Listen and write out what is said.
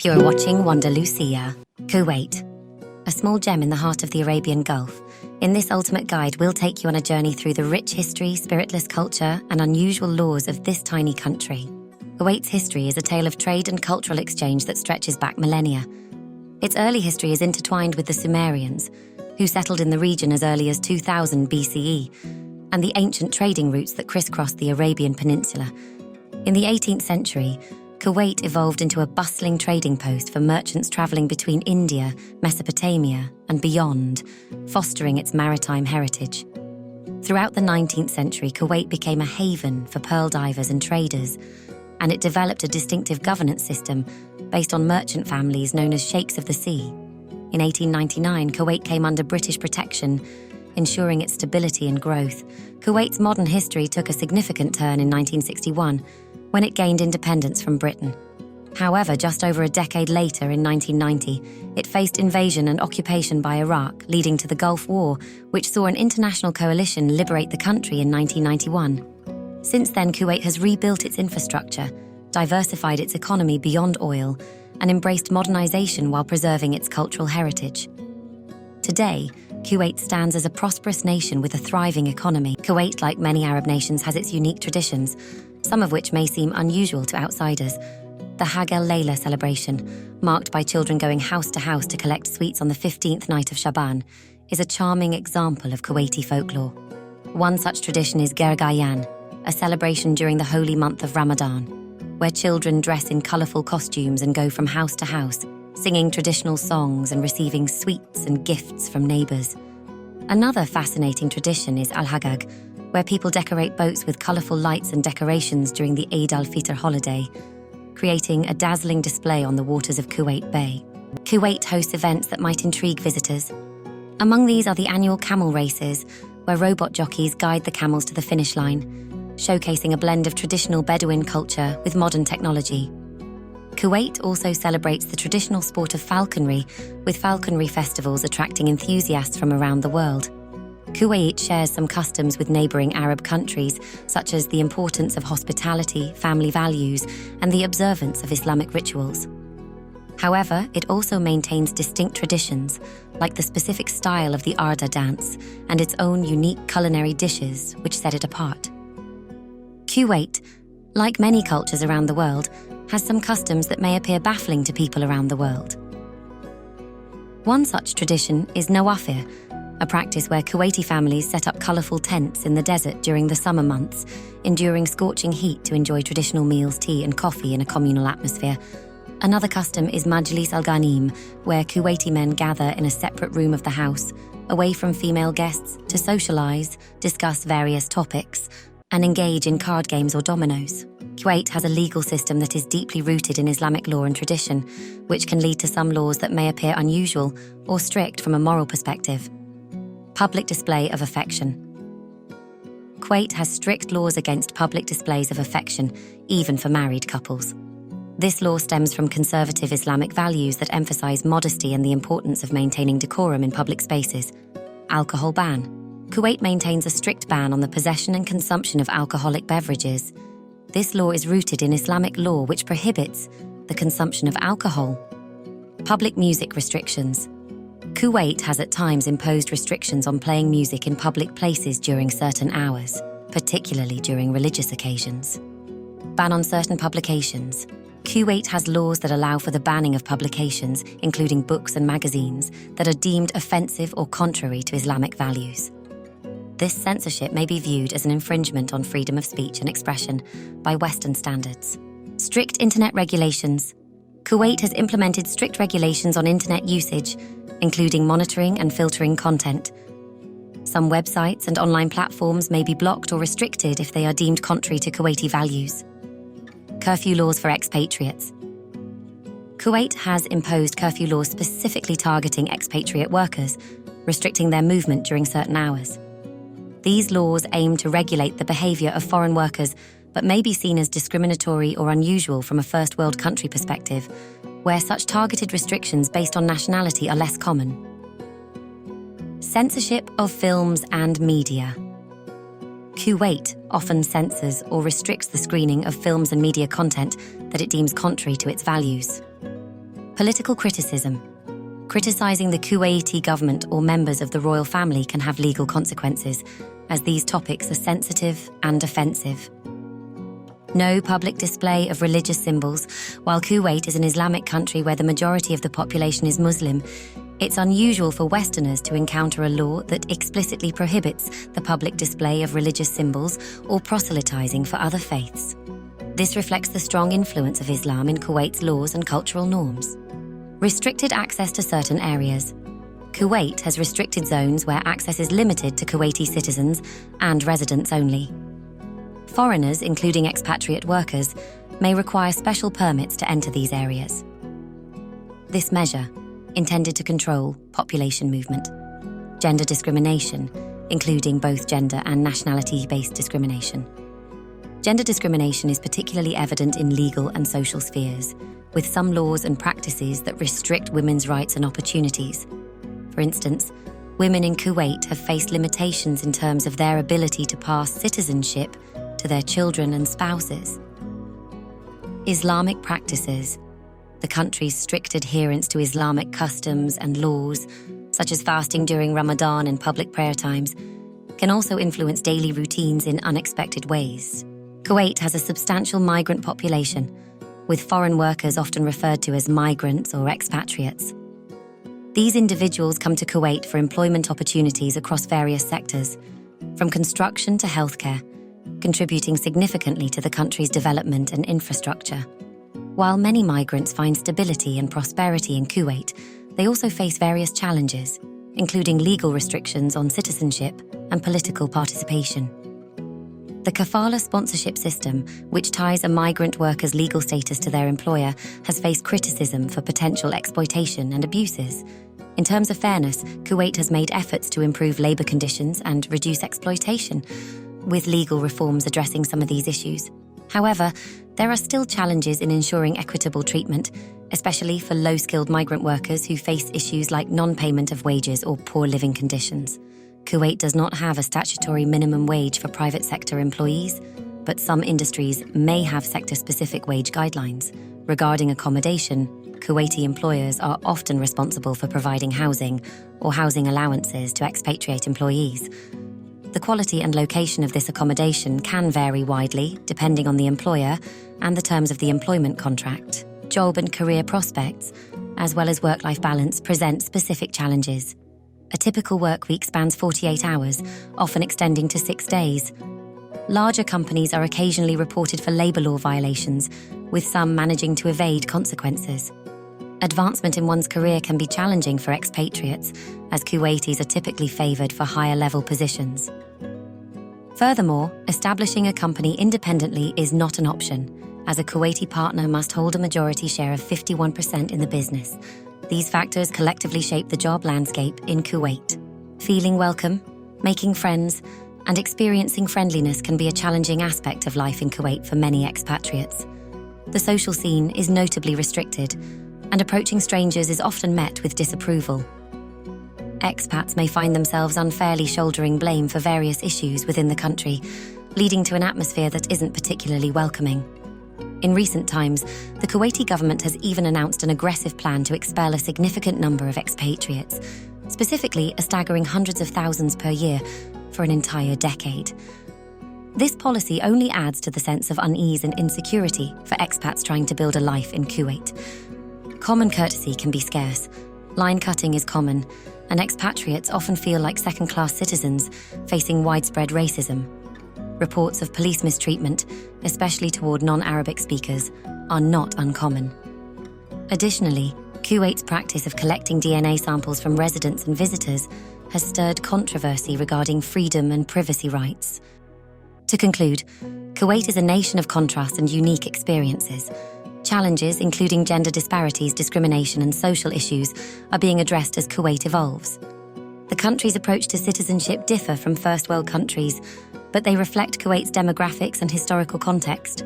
You're watching Wandalusia, Kuwait, a small gem in the heart of the Arabian Gulf. In this ultimate guide, we'll take you on a journey through the rich history, spiritless culture, and unusual laws of this tiny country. Kuwait's history is a tale of trade and cultural exchange that stretches back millennia. Its early history is intertwined with the Sumerians, who settled in the region as early as 2000 BCE, and the ancient trading routes that crisscrossed the Arabian Peninsula. In the 18th century, Kuwait evolved into a bustling trading post for merchants traveling between India, Mesopotamia, and beyond, fostering its maritime heritage. Throughout the 19th century, Kuwait became a haven for pearl divers and traders, and it developed a distinctive governance system based on merchant families known as Sheikhs of the Sea. In 1899, Kuwait came under British protection, ensuring its stability and growth. Kuwait's modern history took a significant turn in 1961, when it gained independence from Britain. However, just over a decade later, in 1990, it faced invasion and occupation by Iraq, leading to the Gulf War, which saw an international coalition liberate the country in 1991. Since then, Kuwait has rebuilt its infrastructure, diversified its economy beyond oil, and embraced modernization while preserving its cultural heritage. Today, Kuwait stands as a prosperous nation with a thriving economy. Kuwait, like many Arab nations, has its unique traditions, some of which may seem unusual to outsiders. The Hajj el-Layla celebration, marked by children going house to house to collect sweets on the 15th night of Shaban, is a charming example of Kuwaiti folklore. One such tradition is Gergayan, a celebration during the holy month of Ramadan, where children dress in colourful costumes and go from house to house, singing traditional songs and receiving sweets and gifts from neighbours. Another fascinating tradition is Al-Hagag, where people decorate boats with colourful lights and decorations during the Eid al-Fitr holiday, creating a dazzling display on the waters of Kuwait Bay. Kuwait hosts events that might intrigue visitors. Among these are the annual camel races, where robot jockeys guide the camels to the finish line, showcasing a blend of traditional Bedouin culture with modern technology. Kuwait also celebrates the traditional sport of falconry, with falconry festivals attracting enthusiasts from around the world. Kuwait shares some customs with neighbouring Arab countries, such as the importance of hospitality, family values, and the observance of Islamic rituals. However, it also maintains distinct traditions, like the specific style of the Arda dance and its own unique culinary dishes, which set it apart. Kuwait, like many cultures around the world, has some customs that may appear baffling to people around the world. One such tradition is Nawafir, a practice where Kuwaiti families set up colourful tents in the desert during the summer months, enduring scorching heat to enjoy traditional meals, tea and coffee in a communal atmosphere. Another custom is Majlis al-Ghanim, where Kuwaiti men gather in a separate room of the house, away from female guests, to socialise, discuss various topics, and engage in card games or dominoes. Kuwait has a legal system that is deeply rooted in Islamic law and tradition, which can lead to some laws that may appear unusual or strict from a moral perspective. Public display of affection. Kuwait has strict laws against public displays of affection, even for married couples. This law stems from conservative Islamic values that emphasize modesty and the importance of maintaining decorum in public spaces. Alcohol ban. Kuwait maintains a strict ban on the possession and consumption of alcoholic beverages. This law is rooted in Islamic law, which prohibits the consumption of alcohol. Public music restrictions. Kuwait has at times imposed restrictions on playing music in public places during certain hours, particularly during religious occasions. Ban on certain publications. Kuwait has laws that allow for the banning of publications, including books and magazines, that are deemed offensive or contrary to Islamic values. This censorship may be viewed as an infringement on freedom of speech and expression by Western standards. Strict internet regulations. Kuwait has implemented strict regulations on internet usage, including monitoring and filtering content. Some websites and online platforms may be blocked or restricted if they are deemed contrary to Kuwaiti values. Curfew laws for expatriates. Kuwait has imposed curfew laws specifically targeting expatriate workers, restricting their movement during certain hours. These laws aim to regulate the behaviour of foreign workers, but may be seen as discriminatory or unusual from a first world country perspective, where such targeted restrictions based on nationality are less common. Censorship of films and media. Kuwait often censors or restricts the screening of films and media content that it deems contrary to its values. Political criticism. Criticizing the Kuwaiti government or members of the royal family can have legal consequences, as these topics are sensitive and offensive. No public display of religious symbols. While Kuwait is an Islamic country where the majority of the population is Muslim, it's unusual for Westerners to encounter a law that explicitly prohibits the public display of religious symbols or proselytizing for other faiths. This reflects the strong influence of Islam in Kuwait's laws and cultural norms. Restricted access to certain areas. Kuwait has restricted zones where access is limited to Kuwaiti citizens and residents only. Foreigners, including expatriate workers, may require special permits to enter these areas. This measure, intended to control population movement. Gender discrimination, including both gender and nationality-based discrimination. Gender discrimination is particularly evident in legal and social spheres, with some laws and practices that restrict women's rights and opportunities. For instance, women in Kuwait have faced limitations in terms of their ability to pass citizenship to their children and spouses. Islamic practices. The country's strict adherence to Islamic customs and laws, such as fasting during Ramadan and public prayer times, can also influence daily routines in unexpected ways. Kuwait has a substantial migrant population, with foreign workers often referred to as migrants or expatriates. These individuals come to Kuwait for employment opportunities across various sectors, from construction to healthcare, contributing significantly to the country's development and infrastructure. While many migrants find stability and prosperity in Kuwait, they also face various challenges, including legal restrictions on citizenship and political participation. The kafala sponsorship system, which ties a migrant worker's legal status to their employer, has faced criticism for potential exploitation and abuses. In terms of fairness, Kuwait has made efforts to improve labor conditions and reduce exploitation, with legal reforms addressing some of these issues. However, there are still challenges in ensuring equitable treatment, especially for low-skilled migrant workers who face issues like non-payment of wages or poor living conditions. Kuwait does not have a statutory minimum wage for private sector employees, but some industries may have sector-specific wage guidelines. Regarding accommodation, Kuwaiti employers are often responsible for providing housing or housing allowances to expatriate employees. The quality and location of this accommodation can vary widely depending on the employer and the terms of the employment contract. Job and career prospects, as well as work-life balance, present specific challenges. A typical work week spans 48 hours, often extending to 6 days. Larger companies are occasionally reported for labour law violations, with some managing to evade consequences. Advancement in one's career can be challenging for expatriates, as Kuwaitis are typically favoured for higher-level positions. Furthermore, establishing a company independently is not an option, as a Kuwaiti partner must hold a majority share of 51% in the business. These factors collectively shape the job landscape in Kuwait. Feeling welcome, making friends, and experiencing friendliness can be a challenging aspect of life in Kuwait for many expatriates. The social scene is notably restricted, and approaching strangers is often met with disapproval. Expats may find themselves unfairly shouldering blame for various issues within the country, leading to an atmosphere that isn't particularly welcoming. In recent times, the Kuwaiti government has even announced an aggressive plan to expel a significant number of expatriates, specifically a staggering hundreds of thousands per year for an entire decade. This policy only adds to the sense of unease and insecurity for expats trying to build a life in Kuwait. Common courtesy can be scarce, line cutting is common, and expatriates often feel like second-class citizens facing widespread racism. Reports of police mistreatment, especially toward non-Arabic speakers, are not uncommon. Additionally, Kuwait's practice of collecting DNA samples from residents and visitors has stirred controversy regarding freedom and privacy rights. To conclude, Kuwait is a nation of contrasts and unique experiences. Challenges, including gender disparities, discrimination, and social issues, are being addressed as Kuwait evolves. The country's approach to citizenship differ from first world countries, but they reflect Kuwait's demographics and historical context.